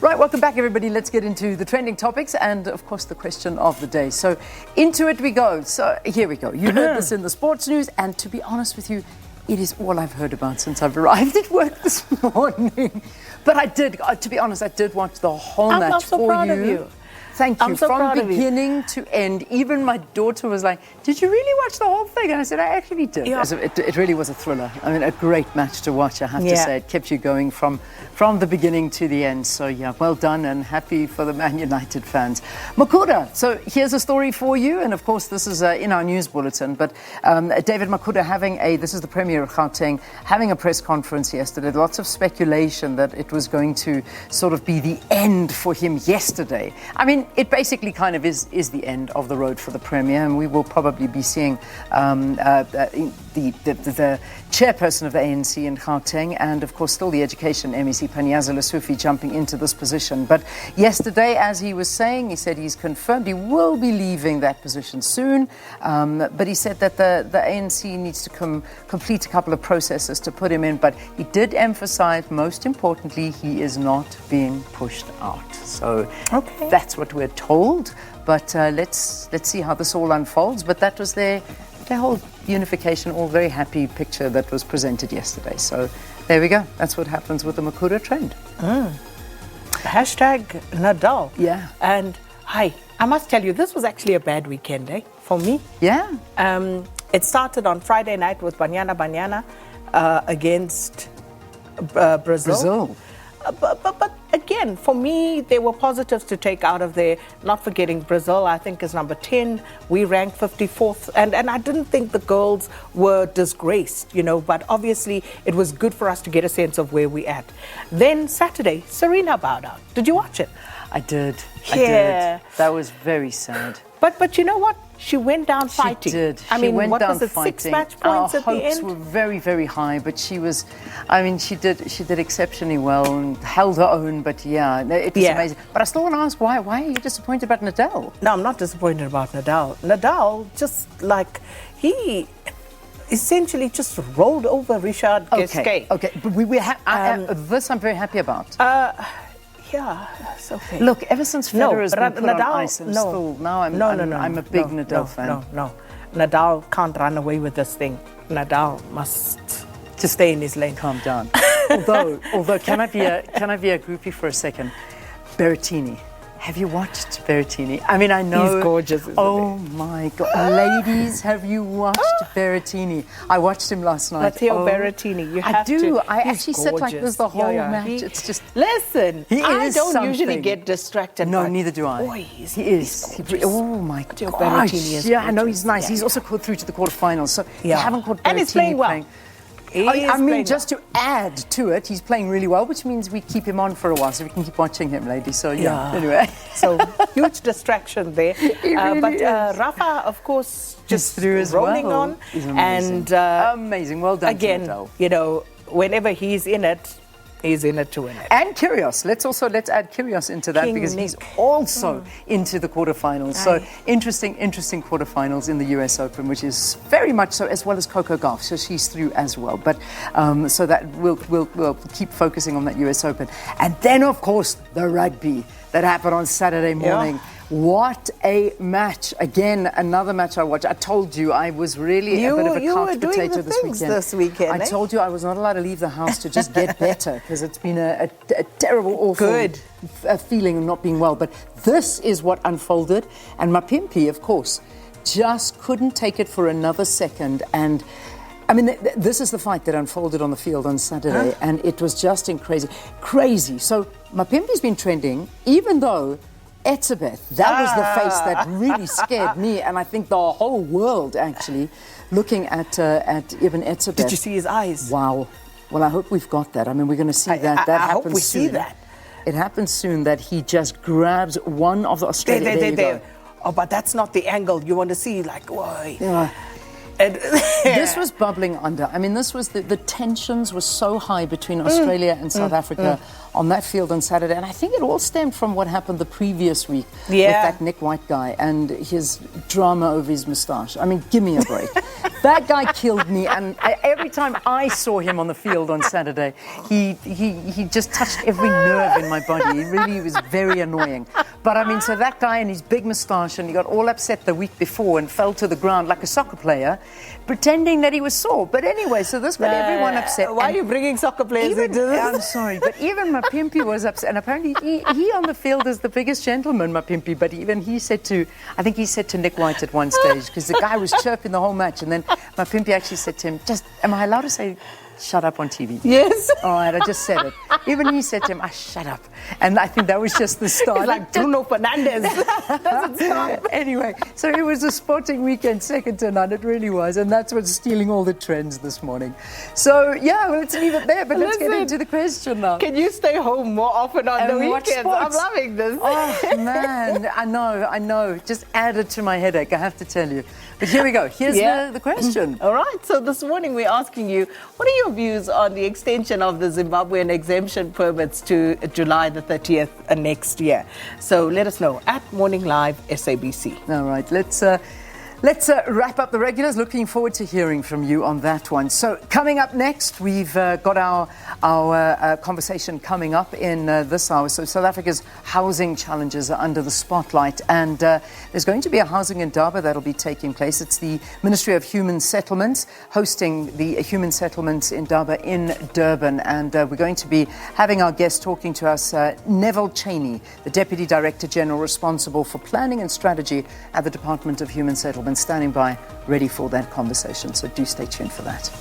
Right, welcome back, everybody. Let's get into the trending topics and, of course, the question of the day. So, into it we go. So, here we go. You heard this in the sports news, and to be honest with you, it is all I've heard about since I've arrived at work this morning. But I did, to be honest, I did watch the whole match I'm so for proud you. of you. Thank you. I'm so proud From of you. beginning to end, even my daughter was like, "Did you really watch the whole thing?" And I said, "I actually did." Yeah. So it really was a thriller. I mean, a great match to watch, I have to Yeah. say. It kept you going from the beginning to the end. So, yeah, well done and happy for the Man United fans. Makuda, so here's a story for you. And, of course, this is in our news bulletin. But David Makuda this is the Premier of Gauteng, having a press conference yesterday. Lots of speculation that it was going to sort of be the end for him yesterday. I mean, it basically kind of is the end of the road for the Premier, and we will probably be seeing the chairperson of the ANC in Gauteng and, of course, still the Education MEC, Panyaza Lesufi, jumping into this position. But yesterday, as he was saying, he said he's confirmed he will be leaving that position soon, but he said that the ANC needs to complete a couple of processes to put him in, but he did emphasize, most importantly, he is not being pushed out. So that's what we're told, but let's see how this all unfolds. But that was their whole unification, all very happy picture that was presented yesterday. So there we go. That's what happens with the Makuda trend. Hashtag Nadal. Yeah. And hi, I must tell you, this was actually a bad weekend, for me. Yeah. It started on Friday night with Banyana against Brazil. But again, for me, there were positives to take out of there. Not forgetting Brazil, I think, is number 10. We ranked 54th. And I didn't think the girls were disgraced, but obviously it was good for us to get a sense of where we're at. Then Saturday, Serena bowed out. Did you watch it? I did. Yeah. I did. That was very sad. But you know what? She went down fighting. She did. I mean, went what down was it, fighting. 6 match points Our at the hopes end? were very, very high, but she did exceptionally well and held her own, but yeah, it was amazing. But I still want to ask, why are you disappointed about Nadal? No, I'm not disappointed about Nadal. Nadal, he essentially just rolled over Richard Gasquet. Okay, but this I'm very happy about. Yeah, it's okay. Look, ever since Federer's been put on ice, I'm a big Nadal fan. No. Nadal can't run away with this thing. Nadal must just stay in his lane. Calm down. although, can I be a groupie for a second? Berrettini. Have you watched Berrettini? I mean, I know. He's gorgeous, isn't Oh, my God. Ladies, have you watched Berrettini? I watched him last night. Matteo Berrettini, you have to. I do. I He's actually sit like this the whole match. It's just... Listen, I don't usually get distracted. No, neither do I. Boy, he is. Oh, my Matteo gosh. Berrettini is I know he's nice. Yeah, He's also caught through to the quarterfinals. So you haven't caught Berrettini and he's playing well. Just to add to it, he's playing really well, which means we keep him on for a while so we can keep watching him, ladies. So, anyway. So, huge distraction there. Really Rafa, of course, just through as rolling well. on. He's amazing. And amazing. Well done, again, Nadal. whenever he's in it, he's in it to win it. And Kyrgios. Let's add Kyrgios into that because he's also into the quarterfinals. So interesting quarterfinals in the US Open, which is very much so, as well as Coco Gauff. So she's through as well. But so that we'll keep focusing on that US Open. And then, of course, the rugby that happened on Saturday morning. Yeah. What a match. Again, another match I watched. I told you I was really a bit of a couch potato this weekend. I told you I was not allowed to leave the house to just get better because it's been a terrible, awful feeling of not being well. But this is what unfolded. And Mapimpi, of course, just couldn't take it for another second. And I mean, this is the fight that unfolded on the field on Saturday. And it was just crazy. So Mapimpi's been trending, even though Etzebeth, that was the face that really scared me, and I think the whole world actually, looking at Ibn Etzebeth. Did you see his eyes? Wow. Well, I hope we've got that. I mean, we're going to see that. That happens I hope we soon. see that. It happens soon that he just grabs one of the Australian. There. Oh, but that's not the angle you want to see. Like, whoa. This was bubbling under. I mean, this was the tensions were so high between Australia and South Africa on that field on Saturday. And I think it all stemmed from what happened the previous week with that Nick White guy and his drama over his moustache. I mean, give me a break. That guy killed me. And every time I saw him on the field on Saturday, he just touched every nerve in my body. He really was very annoying. But I mean, so that guy and his big moustache, and he got all upset the week before and fell to the ground like a soccer player, pretending that he was sore. But anyway, so this got everyone upset. Why are you bringing soccer players into this? I'm sorry, but even Mapimpi was upset. And apparently he on the field is the biggest gentleman, Mapimpi. But even I think he said to Nick White at one stage, because the guy was chirping the whole match. And then Mapimpi actually said to him, am I allowed to say shut up on TV? Yes. All right, I just said it. Even he said to him, shut up. And I think that was just the start. It's like Bruno Fernandes. Doesn't stop. Anyway, so it was a sporting weekend, second to none. It really was. And that's what's stealing all the trends this morning. So, well, let's leave it there. But let's get into the question now. Can you stay home more often on the watch weekends? sports? I'm loving this. Oh, man. I know. Just added to my headache, I have to tell you. But here we go. Here's the question. All right. So this morning we're asking you, what are your views on the extension of the Zimbabwean exemption permits to July the 30th next year? So let us know at Morning Live SABC. All right. Let's wrap up the regulars. Looking forward to hearing from you on that one. So coming up next, we've got our conversation coming up in this hour. So South Africa's housing challenges are under the spotlight, and there's going to be a housing Indaba that'll be taking place. It's the Ministry of Human Settlements hosting the Human Settlements Indaba in Durban, and we're going to be having our guest talking to us, Neville Cheney, the Deputy Director General responsible for planning and strategy at the Department of Human Settlements, standing by ready for that conversation. So do stay tuned for that.